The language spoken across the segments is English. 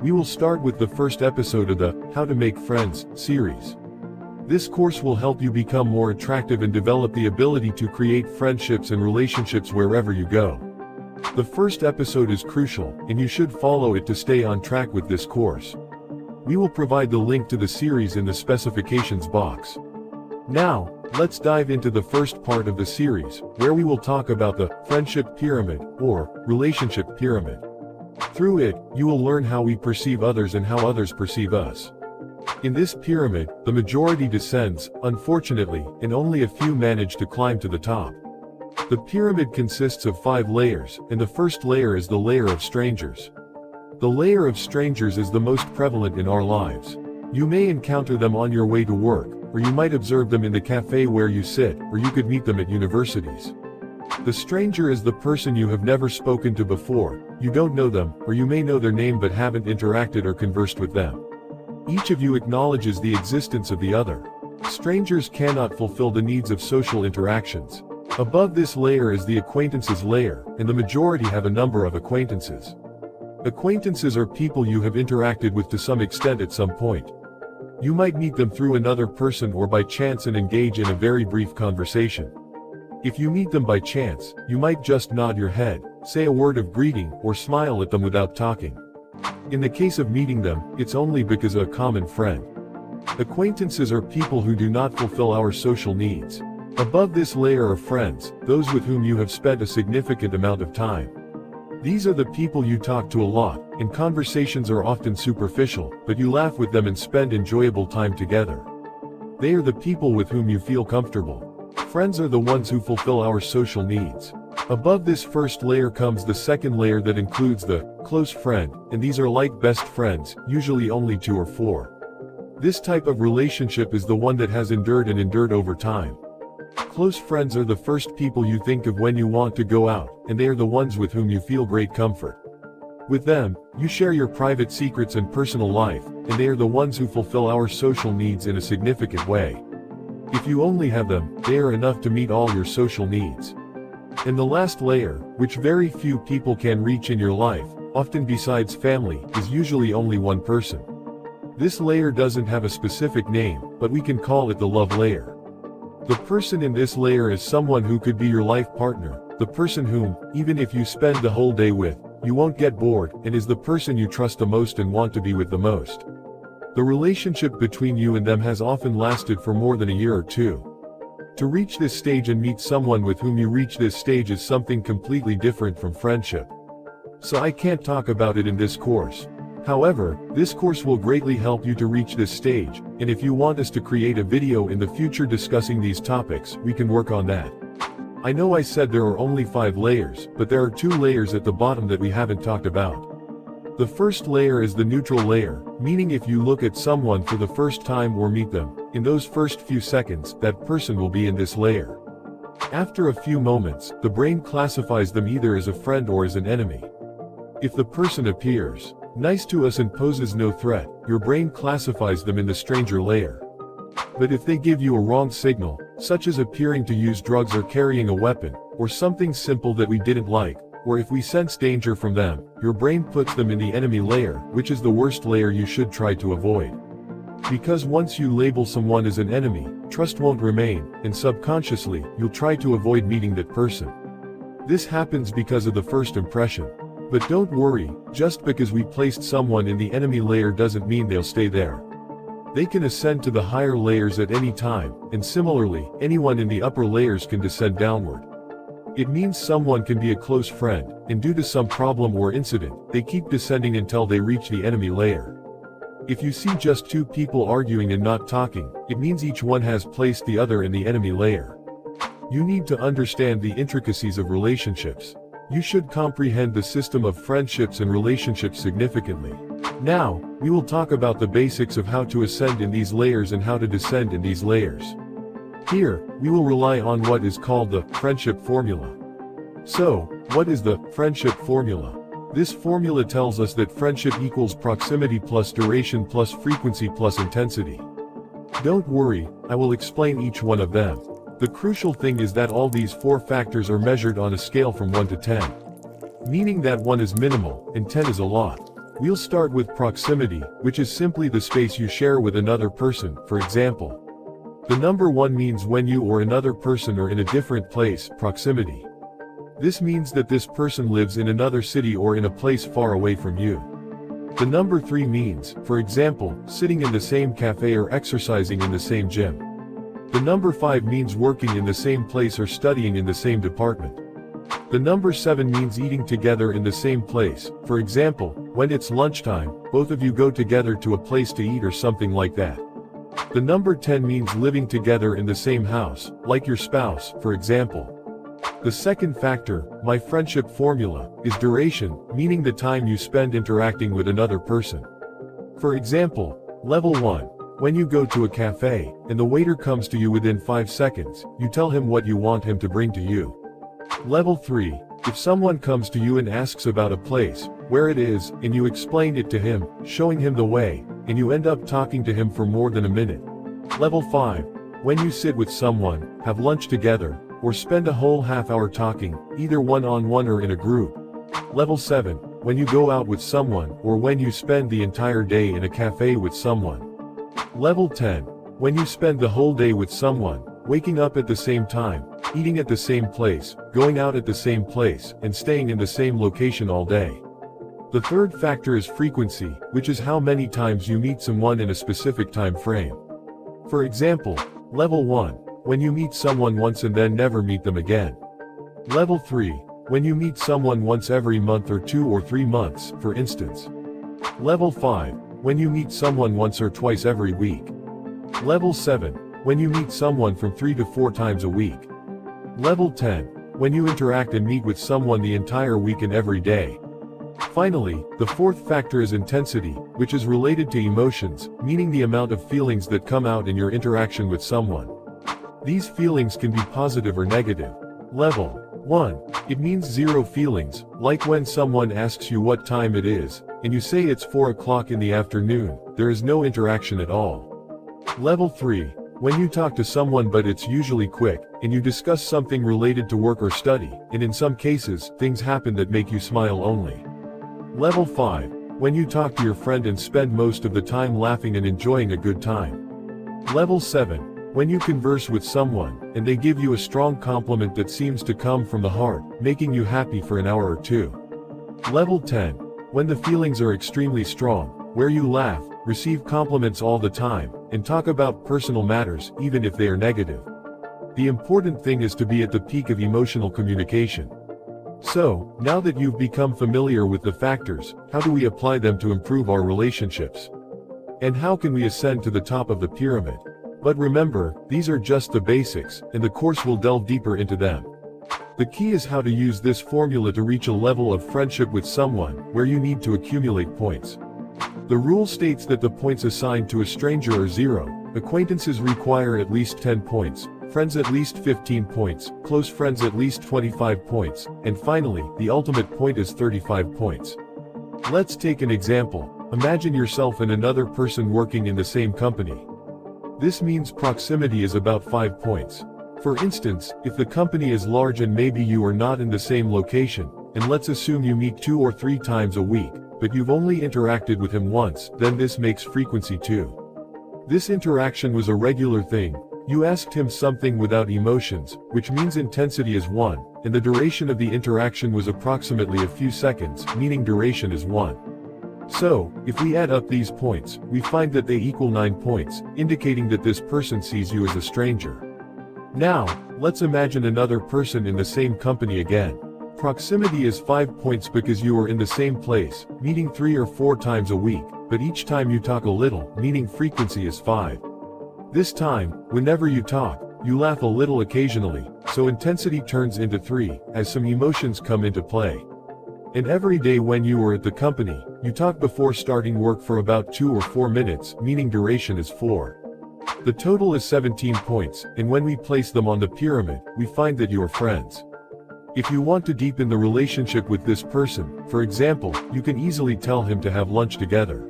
we will start with the first episode of the How to Make Friends series. This course will help you become more attractive and develop the ability to create friendships and relationships wherever you go. The first episode is crucial, and you should follow it to stay on track with this course. We will provide the link to the series in the specifications box. Now, let's dive into the first part of the series, where we will talk about the friendship pyramid, or relationship pyramid. Through it, you will learn how we perceive others and how others perceive us. In this pyramid, the majority descends, unfortunately, and only a few manage to climb to the top. The pyramid consists of 5 layers, and the first layer is the layer of strangers. The layer of strangers is the most prevalent in our lives. You may encounter them on your way to work, or you might observe them in the cafe where you sit, or you could meet them at universities. The stranger is the person you have never spoken to before, you don't know them, or you may know their name but haven't interacted or conversed with them. Each of you acknowledges the existence of the other. Strangers cannot fulfill the needs of social interactions. Above this layer is the acquaintances layer, and the majority have a number of acquaintances. Acquaintances are people you have interacted with to some extent at some point. You might meet them through another person or by chance and engage in a very brief conversation. If you meet them by chance, you might just nod your head, say a word of greeting, or smile at them without talking. In the case of meeting them, it's only because of a common friend. Acquaintances are people who do not fulfill our social needs. Above this layer are friends, those with whom you have spent a significant amount of time. These are the people you talk to a lot, and conversations are often superficial, but you laugh with them and spend enjoyable time together. They are the people with whom you feel comfortable. Friends are the ones who fulfill our social needs. Above this first layer comes the second layer that includes the close friend, and these are like best friends, usually only 2 or 4. This type of relationship is the one that has endured over time. Close friends are the first people you think of when you want to go out, and they are the ones with whom you feel great comfort. With them, you share your private secrets and personal life, and they are the ones who fulfill our social needs in a significant way. If you only have them, they are enough to meet all your social needs. And the last layer, which very few people can reach in your life, often besides family, is usually only one person. This layer doesn't have a specific name, but we can call it the love layer. The person in this layer is someone who could be your life partner, the person whom, even if you spend the whole day with, you won't get bored, and is the person you trust the most and want to be with the most. The relationship between you and them has often lasted for more than a year or 2. To reach this stage and meet someone with whom you reach this stage is something completely different from friendship. So I can't talk about it in this course. However, this course will greatly help you to reach this stage, and if you want us to create a video in the future discussing these topics, we can work on that. I know I said there are only 5 layers, but there are 2 layers at the bottom that we haven't talked about. The first layer is the neutral layer, meaning if you look at someone for the first time or meet them, in those first few seconds, that person will be in this layer. After a few moments, the brain classifies them either as a friend or as an enemy. If the person appears nice to us and poses no threat, your brain classifies them in the stranger layer. But if they give you a wrong signal, such as appearing to use drugs or carrying a weapon, or something simple that we didn't like, or if we sense danger from them, your brain puts them in the enemy layer, which is the worst layer you should try to avoid. Because once you label someone as an enemy, trust won't remain, and subconsciously, you'll try to avoid meeting that person. This happens because of the first impression. But don't worry, just because we placed someone in the enemy layer doesn't mean they'll stay there. They can ascend to the higher layers at any time, and similarly, anyone in the upper layers can descend downward. It means someone can be a close friend, and due to some problem or incident, they keep descending until they reach the enemy layer. If you see just 2 people arguing and not talking, it means each one has placed the other in the enemy layer. You need to understand the intricacies of relationships. You should comprehend the system of friendships and relationships significantly. Now, we will talk about the basics of how to ascend in these layers and how to descend in these layers. Here, we will rely on what is called the friendship formula. So, what is the friendship formula? This formula tells us that friendship equals proximity plus duration plus frequency plus intensity. Don't worry, I will explain each one of them. The crucial thing is that all these 4 factors are measured on a scale from 1 to 10. Meaning that 1 is minimal, and 10 is a lot. We'll start with proximity, which is simply the space you share with another person. For example, the number 1 means when you or another person are in a different place, proximity. This means that this person lives in another city or in a place far away from you. The number 3 means, for example, sitting in the same cafe or exercising in the same gym. The number 5 means working in the same place or studying in the same department. The number 7 means eating together in the same place. For example, when it's lunchtime, both of you go together to a place to eat or something like that. The number 10 means living together in the same house, like your spouse, for example. The second factor, my friendship formula, is duration, meaning the time you spend interacting with another person. For example, level 1. When you go to a cafe, and the waiter comes to you within 5 seconds, you tell him what you want him to bring to you. Level 3. If someone comes to you and asks about a place, where it is, and you explain it to him, showing him the way, and you end up talking to him for more than a minute. Level 5. When you sit with someone, have lunch together, or spend a whole half-hour talking, either one-on-one or in a group. Level 7. When you go out with someone, or when you spend the entire day in a cafe with someone. Level 10. When you spend the whole day with someone, waking up at the same time, eating at the same place, going out at the same place, and staying in the same location all day. The third factor is frequency, which is how many times you meet someone in a specific time frame. For example, level 1. When you meet someone once and then never meet them again. Level 3. When you meet someone once every month or 2 or 3 months, for instance. Level 5. When you meet someone once or twice every week. Level 7. When you meet someone from 3 to 4 times a week. Level 10. When you interact and meet with someone the entire week and every day. Finally, the fourth factor is intensity, which is related to emotions, meaning the amount of feelings that come out in your interaction with someone. These feelings can be positive or negative. Level 1. It means 0 feelings, like when someone asks you what time it is, and you say it's 4 o'clock in the afternoon, there is no interaction at all. Level 3. When you talk to someone but it's usually quick, and you discuss something related to work or study, and in some cases, things happen that make you smile only. Level 5. When you talk to your friend and spend most of the time laughing and enjoying a good time. Level 7. When you converse with someone, and they give you a strong compliment that seems to come from the heart, making you happy for an hour or 2. Level 10. When the feelings are extremely strong, where you laugh, receive compliments all the time, and talk about personal matters, even if they are negative. The important thing is to be at the peak of emotional communication. So, now that you've become familiar with the factors, how do we apply them to improve our relationships? And how can we ascend to the top of the pyramid? But remember, these are just the basics, and the course will delve deeper into them. The key is how to use this formula to reach a level of friendship with someone, where you need to accumulate points. The rule states that the points assigned to a stranger are 0, acquaintances require at least 10 points, friends at least 15 points, close friends at least 25 points, and finally, the ultimate point is 35 points. Let's take an example. Imagine yourself and another person working in the same company. This means proximity is about 5 points. For instance, if the company is large and maybe you are not in the same location, and let's assume you meet 2 or 3 times a week, but you've only interacted with him once, then this makes frequency 2. This interaction was a regular thing. You asked him something without emotions, which means intensity is 1, and the duration of the interaction was approximately a few seconds, meaning duration is 1. So, if we add up these points, we find that they equal 9 points, indicating that this person sees you as a stranger. Now, let's imagine another person in the same company again. Proximity is 5 points because you are in the same place, meeting 3 or 4 times a week, but each time you talk a little, meaning frequency is 5. This time, whenever you talk, you laugh a little occasionally, so intensity turns into 3, as some emotions come into play. And every day when you are at the company, you talk before starting work for about 2 or 4 minutes, meaning duration is 4. The total is 17 points, and when we place them on the pyramid, we find that you are friends. If you want to deepen the relationship with this person, for example, you can easily tell him to have lunch together.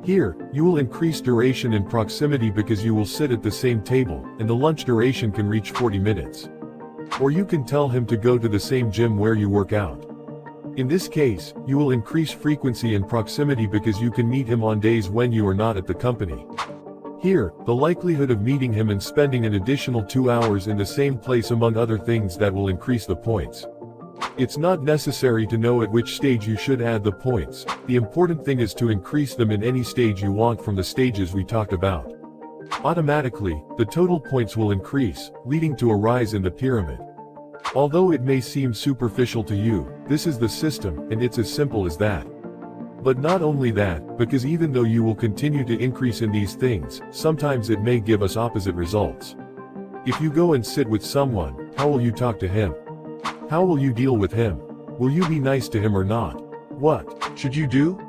Here, you will increase duration and proximity because you will sit at the same table, and the lunch duration can reach 40 minutes. Or you can tell him to go to the same gym where you work out. In this case, you will increase frequency and proximity because you can meet him on days when you are not at the company. Here, the likelihood of meeting him and spending an additional 2 hours in the same place among other things that will increase the points. It's not necessary to know at which stage you should add the points. The important thing is to increase them in any stage you want from the stages we talked about. Automatically, the total points will increase, leading to a rise in the pyramid. Although it may seem superficial to you, this is the system, and it's as simple as that. But not only that, because even though you will continue to increase in these things, sometimes it may give us opposite results. If you go and sit with someone, how will you talk to him? How will you deal with him? Will you be nice to him or not? What should you do?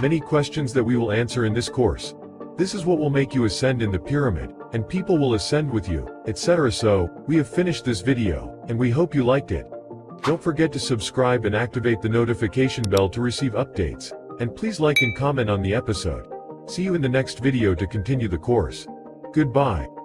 Many questions that we will answer in this course. This is what will make you ascend in the pyramid, and people will ascend with you, etc. So, we have finished this video, and we hope you liked it. Don't forget to subscribe and activate the notification bell to receive updates, and please like and comment on the episode. See you in the next video to continue the course. Goodbye.